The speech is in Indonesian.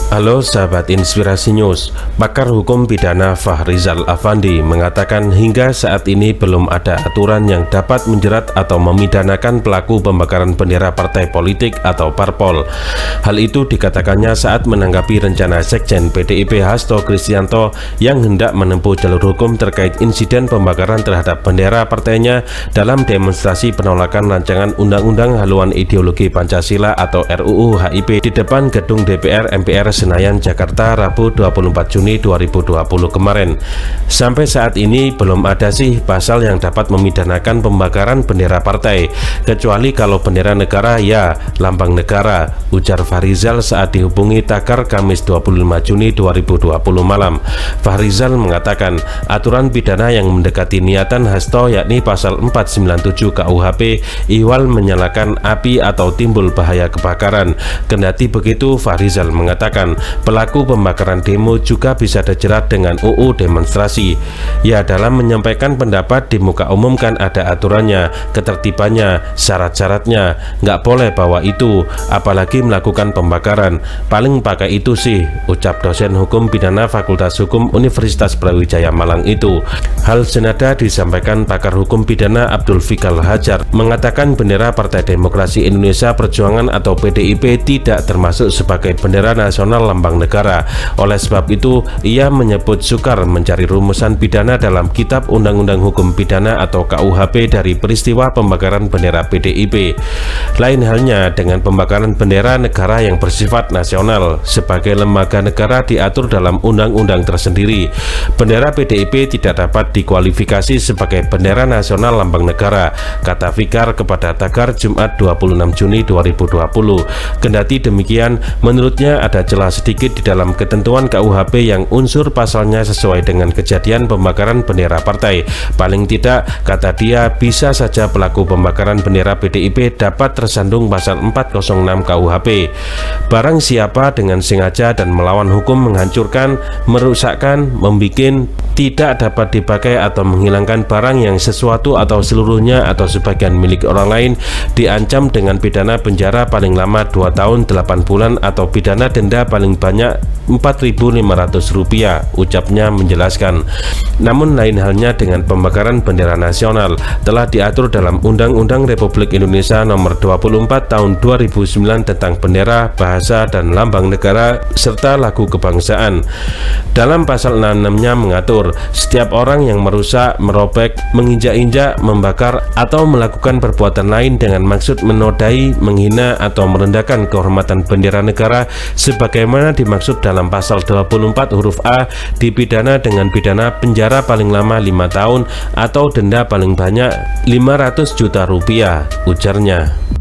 Halo sahabat Inspirasi News, pakar hukum pidana Fahrizal Afandi mengatakan hingga saat ini belum ada aturan yang dapat menjerat atau memidanakan pelaku pembakaran bendera partai politik atau parpol. Hal itu dikatakannya saat menanggapi rencana Sekjen PDIP Hasto Kristianto yang hendak menempuh jalur hukum terkait insiden pembakaran terhadap bendera partainya dalam demonstrasi penolakan rancangan Undang-Undang Haluan Ideologi Pancasila atau RUU HIP di depan gedung DPR MPR Senayan, Jakarta, Rabu 24 Juni 2020 kemarin. Sampai saat ini belum ada sih pasal yang dapat memidanakan pembakaran bendera partai, kecuali kalau bendera negara ya lambang negara, ujar Fahrizal saat dihubungi Takar Kamis 25 Juni 2020 malam. Fahrizal mengatakan aturan pidana yang mendekati niatan Hasto yakni pasal 497 KUHP ihwal menyalakan api atau timbul bahaya kebakaran. Kendati begitu, Fahrizal mengatakan pelaku pembakaran demo juga bisa dijerat dengan UU demonstrasi. Ya, dalam menyampaikan pendapat di muka umum kan ada aturannya, ketertibannya, syarat-syaratnya. Nggak boleh bawa itu, apalagi melakukan pembakaran. Paling pakai itu sih, ucap dosen hukum pidana Fakultas Hukum Universitas Brawijaya Malang itu. Hal senada disampaikan pakar hukum pidana Abdul Fikal Hajar, mengatakan bendera Partai Demokrasi Indonesia Perjuangan atau PDIP tidak termasuk sebagai bendera nasional lambang negara. Oleh sebab itu, ia menyebut sukar mencari rumusan pidana dalam Kitab Undang-Undang Hukum Pidana atau KUHP dari peristiwa pembakaran bendera PDIP. Lain halnya dengan pembakaran bendera negara yang bersifat nasional. Sebagai lembaga negara diatur dalam undang-undang tersendiri. Bendera PDIP tidak dapat dikualifikasi sebagai bendera nasional lambang negara, kata Fikar kepada Takar Jumat 26 Juni 2020. Kendati demikian, menurutnya ada celah sedikit di dalam ketentuan KUHP yang unsur pasalnya sesuai dengan kejadian pembakaran bendera partai. Paling tidak, kata dia, bisa saja pelaku pembakaran bendera PDIP dapat tersandung pasal 406 KUHP. Barang siapa dengan sengaja dan melawan hukum menghancurkan, merusakkan, membikin, tidak dapat dipakai atau menghilangkan barang yang sesuatu atau seluruhnya atau sebagian milik orang lain, diancam dengan pidana penjara paling lama 2 tahun 8 bulan atau pidana denda paling banyak Rp4.500, ucapnya menjelaskan. Namun lain halnya dengan pembakaran bendera nasional, telah diatur dalam Undang-Undang Republik Indonesia Nomor 24 Tahun 2009 tentang bendera, bahasa dan lambang negara serta lagu kebangsaan. Dalam pasal 66-nya mengatur setiap orang yang merusak, merobek, menginjak-injak, membakar atau melakukan perbuatan lain dengan maksud menodai, menghina atau merendahkan kehormatan bendera negara sebagaimana dimaksud dalam pasal 24 huruf A dipidana dengan pidana penjara paling lama 5 tahun atau denda paling banyak Rp500 juta, ujarnya.